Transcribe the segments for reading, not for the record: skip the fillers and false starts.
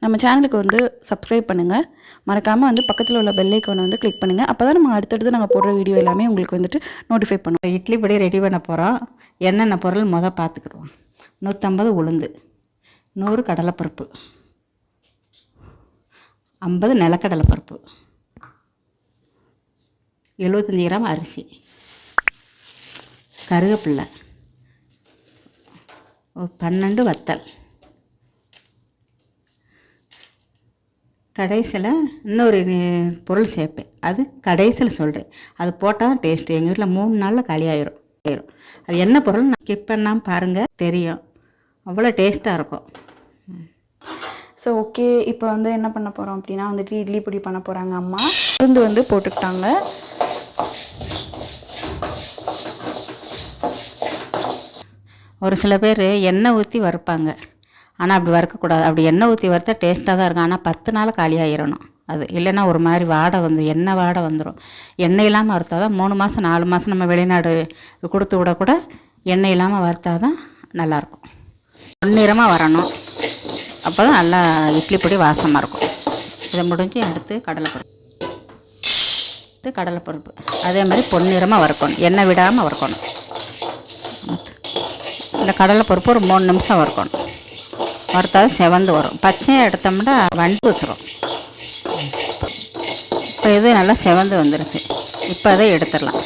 நம்ம சேனலுக்கு வந்து சப்ஸ்கிரைப் பண்ணுங்கள். மறக்காமல் வந்து பக்கத்தில் உள்ள பெல் ஐக்கானை வந்து கிளிக் பண்ணுங்கள். அப்போ தான் நம்ம அடுத்தடுத்து நாங்கள் போடுற வீடியோ எல்லாமே உங்களுக்கு வந்துட்டு நோட்டிஃபை பண்ணுவோம். இட்லி பொடி ரெடி பண்ண போகிறோம். என்னென்ன பொருள் பார்த்துக்குறோம். 150 உளுந்து, 100 கடலைப்பருப்பு, 50 நிலக்கடலைப்பருப்பு, 75 கிராம் அரிசி, கருவேப்பில்லை, ஒரு 12 வத்தல். கடைசியில் இன்னொரு பொருள் சேர்ப்பேன், அது கடைசியில் சொல்கிறேன். அது போட்டால் தான் டேஸ்ட்டு. எங்கள் வீட்டில் 3 நாளில் காலி ஆயிரும். அது என்ன பொருள் நான் ஸ்கிப் பண்ணாமல் பாருங்கள், தெரியும். அவ்வளோ டேஸ்ட்டாக இருக்கும். ஸோ ஓகே, இப்போ வந்து என்ன பண்ண போகிறோம் அப்படின்னா வந்துட்டு இட்லி பொடி பண்ண போகிறாங்க அம்மா. உளுந்து வந்து போட்டுக்கிட்டாங்க. ஒரு சில பேர் எண்ணெய் ஊற்றி வறுப்பாங்க, ஆனால் அப்படி வறுக்கக்கூடாது. அப்படி எண்ணெய் ஊற்றி வறுத்தா டேஸ்ட்டாக தான் இருக்கும். ஆனால் 10 நாள் காலி ஆகிடணும். அது இல்லைன்னா ஒரு மாதிரி வாடை வந்து எண்ணெய் வாடை வந்துடும். எண்ணெய் இல்லாமல் வறுத்தா தான் 3 மாதம் 4 மாதம் நம்ம வெளிநாடு கொடுத்து விட கூட எண்ணெய் இல்லாமல் வறுத்தா தான் நல்லாயிருக்கும். பொன்னிறமாக வரணும், அப்போ தான் நல்லா இட்லி பொடி வாசமாக இருக்கும். இதை முடிஞ்சு அடுத்து கடலைப்பருப்பு அதே மாதிரி பொன்னிறமாக வறுக்கணும், எண்ணெய் விடாமல் வறுக்கணும். இந்த கடலைப்பருப்பு ஒரு 3 நிமிஷம் வறுக்கணும். வறுத்தாலும் செவந்து வரும். பச்சையாக எடுத்தோம்னா வண்டு வச்சிரும். இப்போ இது நல்லா செவந்து வந்துருச்சு. இப்போ அதை எடுத்துடலாம்.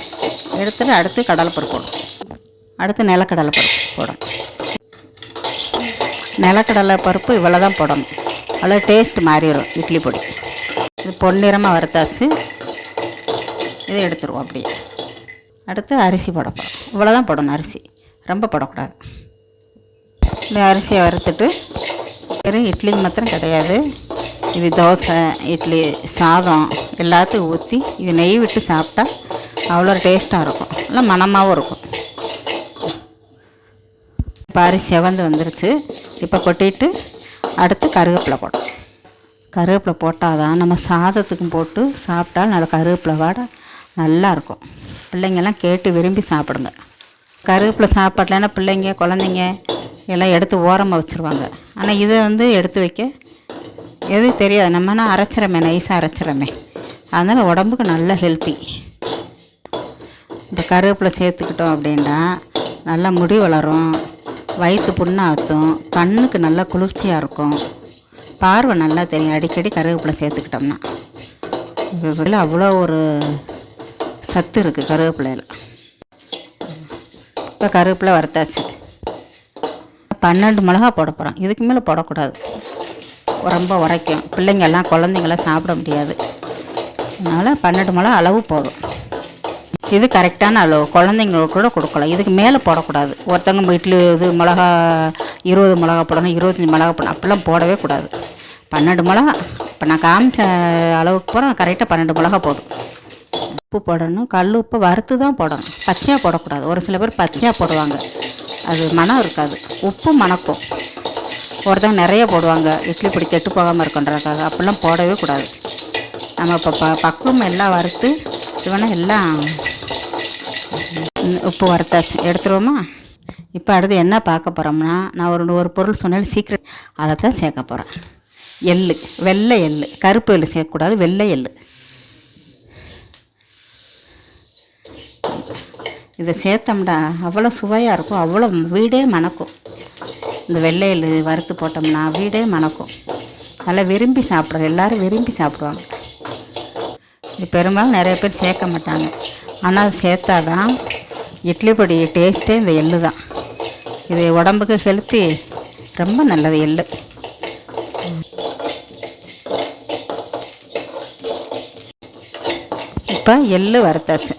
எடுத்துட்டு அடுத்து கடலைப்பருப்பு போடணும். அடுத்து நிலக்கடலைப்பருப்பு போடணும். நிலக்கடலைப்பருப்பு இவ்வளோ தான் போடணும். அவ்வளோ டேஸ்ட் மாறிடும் இட்லி பொடி. இது பொன்னிறமாக வறுத்தாச்சு. இதை எடுத்துருவோம் அப்படியே. அடுத்து அரிசி போட போகிறோம். இவ்வளோ தான் போடணும் அரிசி, ரொம்ப போடக்கூடாது. இந்த அரிசியை வறுத்துட்டு வெறும் இட்லிக்கு மாத்திரம் கிடையாது, இது தோசை, இட்லி, சாதம் எல்லாத்தையும் ஊற்றி இது நெய் விட்டு சாப்பிட்டா அவ்வளோ டேஸ்ட்டாக இருக்கும். நல்லா மணமாகவும் இருக்கும். இப்போ அரிசி செவந்து வந்துருச்சு. இப்போ கொட்டிட்டு அடுத்து கருவேப்பிலை போடணும். கருவேப்பிலை போட்டால் தான் நம்ம சாதத்துக்கும் போட்டு சாப்பிட்டா நல்லா கருவேப்பிலை வாடை நல்லாயிருக்கும். பிள்ளைங்கள்லாம் கேட்டு விரும்பி சாப்பிடுங்க. கருவேப்பிலை சாப்பாட்டில்னா பிள்ளைங்க குழந்தைங்க எல்லாம் எடுத்து ஓரமாக வச்சுருவாங்க. ஆனால் இதை வந்து எடுத்து வைக்க எதுவும் தெரியாது. நம்மனா அரைச்சிரமே, நைஸாக அரைச்சிரமே. அதனால் உடம்புக்கு நல்ல ஹெல்த்தி. இந்த கருவேப்பிலை சேர்த்துக்கிட்டோம் அப்படின்னா நல்லா முடி வளரும், வயிற்று புண்ணாற்றும், கண்ணுக்கு நல்லா குளிர்ச்சியாக இருக்கும், பார்வை நல்லா தெரியும். அடிக்கடி கருவேப்பிலை சேர்த்துக்கிட்டோம்னா இதில் அவ்வளோ ஒரு சத்து இருக்குது கருவேப்பிலையில். இப்போ கருவேப்பிலை வறுத்தாச்சு. 12 மிளகா போட போகிறோம். இதுக்கு மேலே போடக்கூடாது, ரொம்ப உரைக்கும். பிள்ளைங்கள்லாம் குழந்தைங்களாம் சாப்பிட முடியாது. அதனால் 12 மிளகா அளவு போதும். இது கரெக்டான அளவு. குழந்தைங்களுக்கு கூட கொடுக்கலாம். இதுக்கு மேலே போடக்கூடாது. ஒருத்தவங்க வீட்டில் இது மிளகா 20 மிளகா போடணும், 25 மிளகா போடணும், அப்படிலாம் போடவே கூடாது. 12 மிளகா இப்போ நான் காமிச்ச அளவுக்கு போகிறோம். கரெக்டாக 12 மிளகா போதும். உப்பு போடணும். கல் உப்பு வறுத்து தான் போடணும், பச்சையாக போடக்கூடாது. ஒரு சில பேர் பச்சையாக போடுவாங்க, அது மனம் இருக்காது. உப்பு மணக்கும். ஒருத்தவங்க நிறைய போடுவாங்க, இட்லி பொடி கெட்டு போகாமல் இருக்குன்றதுக்காக. அப்படிலாம் போடவே கூடாது. நம்ம இப்போ பக்குவம் எல்லாம் வறுத்து இவனை எல்லாம் உப்பு வறுத்தாச்சு. எடுத்துருவோமா? இப்போ அடுத்து என்ன பார்க்க போகிறோம்னா, நான் ஒரு பொருள் சொன்னாலும் சீக்கிரம் அதை தான் சேர்க்க போகிறேன். எள்ளு, வெள்ளை எள்ளு. கருப்பு எள்ளு சேர்க்கக்கூடாது, வெள்ளை எள்ளு. இதை சேர்த்தோம்னா அவ்வளோ சுவையாக இருக்கும், அவ்வளோ வீடே மணக்கும். இந்த வெள்ளை எள்ளு வறுத்து போட்டோம்னா வீடே மணக்கும். நல்லா விரும்பி சாப்பிட்றோம், எல்லோரும் விரும்பி சாப்பிடுவாங்க. இது பெரும்பாலும் நிறைய பேர் சேர்க்க மாட்டாங்க, ஆனால் அது சேர்த்தா தான் இட்லி பொடி டேஸ்ட்டே இந்த எள்ளு தான். இது உடம்புக்கு ஹெல்த்தி, ரொம்ப நல்லது எள்ளு. இப்போ எள்ளு வறுத்தாச்சு.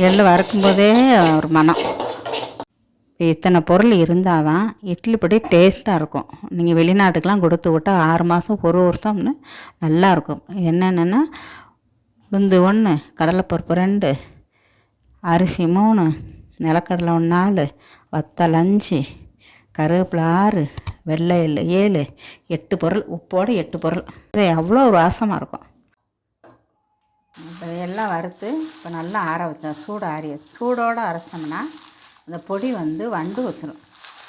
எள்ளு வறுக்கும்போதே ஒரு மனம். இத்தனை பொருள் இருந்தால் தான் இட்லி பொடி டேஸ்ட்டாக இருக்கும். நீங்கள் வெளிநாட்டுக்கெலாம் கொடுத்து விட்டால் 6 மாதம் 1 வருஷம்னு நல்லாயிருக்கும். என்னென்னா உளுந்து 1, கடலைப்பருப்பு 2, அரிசி 3, நிலக்கடலை 4, வத்தல் 5, கருவேப்பிலை 6, வெள்ளை எள்ளு 7, 8 பொருள். உப்போடு 8 பொருள். இது அவ்வளோ ஒரு வாசமாக இருக்கும். இப்போ எல்லாம் வறுத்து இப்போ நல்லா ஆற வச்சேன். சூடோடு அரைச்சோம்னா அந்த பொடி வந்து வண்டு வச்சிடும்.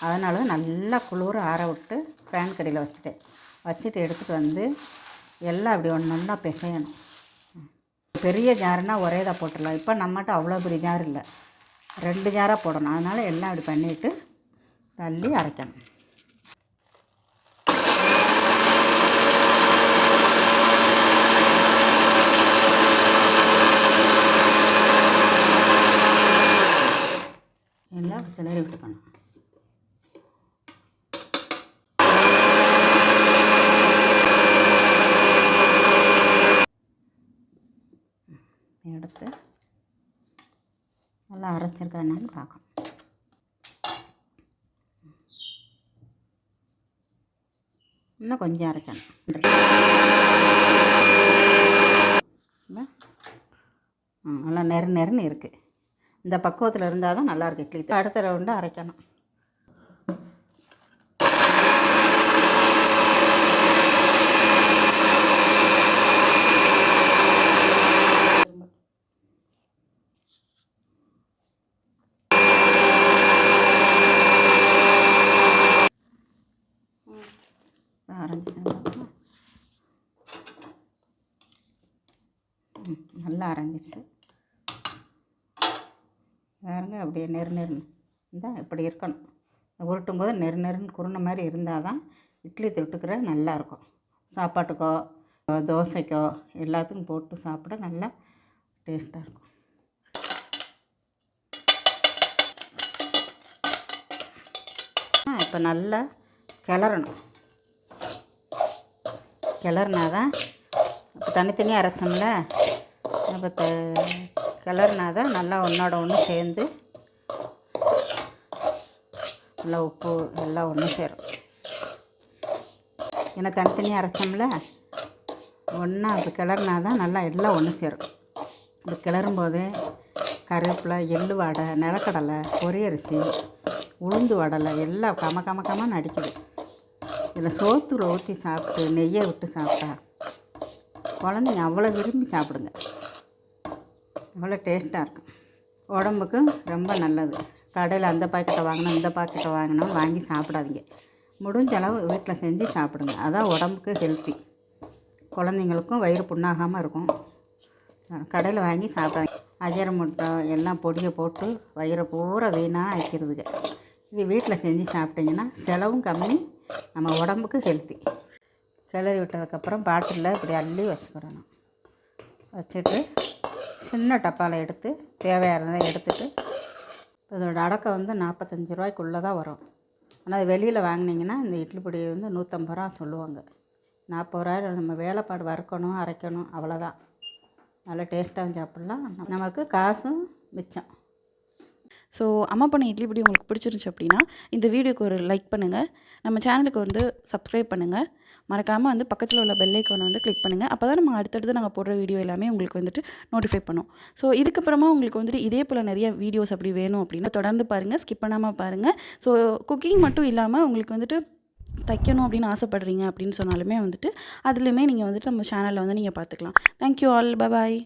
அதனால நல்லா குளிர ஆற விட்டு ஃபேன் கடியில் வச்சுட்டேன். வச்சுட்டு எடுத்துகிட்டு வந்து எல்லாம் அப்படி ஒன்று ஒன்றா பிசையணும். பெரிய ஜாருன்னா ஒரே தான் போட்டுடலாம். இப்போ நம்மகிட்ட அவ்வளோ பெரிய ஜார் இல்லை, 2 ஜாராக போடணும். அதனால் எல்லாம் அப்படி பண்ணிவிட்டு தள்ளி அரைக்கணும். எல்லாம் கிளறி விட்டுக்கணும். எடுத்து நல்லா அரைச்சிருக்கறதுனால பார்க்கணும். இன்னும் கொஞ்சம் அரைக்கணும். நல்லா நெருன்னு இருக்குது. இந்த பக்குவத்தில் இருந்தால் தான் நல்லாயிருக்கு இட்லி. அடுத்த ரவுண்டு அரைக்கணும். நல்லா அரைஞ்சிச்சு பாருங்க. அப்படியே நெருன்னு இருந்தால் இப்படி இருக்கணும். உருட்டும் போது நெருன்னு குருணை மாதிரி இருந்தால் தான் இட்லி தொட்டுக்கிற நல்லாயிருக்கும். சாப்பாட்டுக்கோ தோசைக்கோ எல்லாத்துக்கும் போட்டு சாப்பிட நல்லா டேஸ்ட்டாக இருக்கும். இப்போ நல்லா கிளறணும். கிளறினா தான் இப்போ தனித்தனியாக அரைச்சோம்ல, இப்போ கிளறினா தான் நல்லா ஒன்றோட ஒன்று சேர்ந்து நல்லா உப்பு எல்லாம் ஒன்று சேரும். ஏன்னா தனித்தனியாக அரைச்சோம்ல, ஒன்றா அது கிளறினா தான் நல்லா எல்லாம் ஒன்று சேரும். இது கிளறும்போது கருவேப்பிலை, எள்ளு வடை, நிலக்கடலை, பொரியரிசி, உளுந்து வடலை எல்லாம் கமன்னு அடிக்குது. இதில் சோத்துல ஊற்றி சாப்பிட்டு நெய்யை விட்டு சாப்பிட்டா குழந்தைங்க அவ்வளோ விரும்பி சாப்பிடுங்க. அவ்வளோ டேஸ்ட்டாக இருக்கும். உடம்புக்கும் ரொம்ப நல்லது. கடையில் அந்த பாக்கெட்டை வாங்கினோம் இந்த பாக்கெட்டை வாங்கினோம் வாங்கி சாப்பிடாதீங்க. முடிஞ்ச அளவு வீட்டில் செஞ்சு சாப்பிடுங்க. அதான் உடம்புக்கு ஹெல்த்தி. குழந்தைங்களுக்கும் வயிறு புண்ணாகாமல் இருக்கும். கடையில் வாங்கி சாப்பிடாதீங்க. அஜீரமுட்டை எல்லாம் பொடியை போட்டு வயிறை பூரா வீணாக ஆக்கிடுதுங்க. இது வீட்டில் செஞ்சு சாப்பிட்டிங்கன்னா செலவும் கம்மி, நம்ம உடம்புக்கு ஹெல்த்தி. கிளறி விட்டதுக்கப்புறம் பாட்டிலில் இப்படி அள்ளி வச்சுக்கிடணும். வச்சுட்டு சின்ன டப்பாவில் எடுத்து தேவையானதை எடுத்துகிட்டு, இதோட அடக்கை வந்து 45 ரூபாய்க்குள்ளே தான் வரும். ஆனால் அது வெளியில் வாங்கினீங்கன்னா இந்த இட்லி பொடி வந்து 150 ரூபா சொல்லுவாங்க. 40 ரூபாயில் நம்ம வேலைப்பாடு வறுக்கணும் அரைக்கணும், அவ்வளோதான். நல்லா டேஸ்ட்டாகவும் சாப்பிட்லாம், நமக்கு காசும் மிச்சம். ஸோ அம்மா பண்ண இட்லி பொடி உங்களுக்கு பிடிச்சிருந்துச்சு அப்படின்னா இந்த வீடியோக்கு ஒரு லைக் பண்ணுங்கள். நம்ம சேனலுக்கு வந்து சப்ஸ்கிரைப் பண்ணுங்கள். மறக்காமல் வந்து பக்கத்தில் உள்ள பெல் ஐக்கானை வந்து கிளிக் பண்ணுங்கள். அப்போ தான் நம்ம அடுத்தடுத்து நாங்கள் போடுற வீடியோ எல்லாமே உங்களுக்கு வந்துட்டு நோட்டிஃபை பண்ணும். ஸோ இதுக்கப்புறமா உங்களுக்கு வந்துட்டு இதே போல் நிறைய வீடியோஸ் அப்படி வேணும் அப்படின்னா தொடர்ந்து பாருங்கள், ஸ்கிப் பண்ணாமல் பாருங்கள். ஸோ குக்கிங் மட்டும் இல்லாமல் உங்களுக்கு வந்துட்டு தைக்கணும் அப்படின்னு ஆசைப்படுறீங்க அப்படின்னு சொன்னாலுமே வந்துட்டு அதுலேயுமே நீங்கள் வந்துட்டு நம்ம சேனலில் வந்து நீங்கள் பார்த்துக்கலாம். Thank you all, bye bye.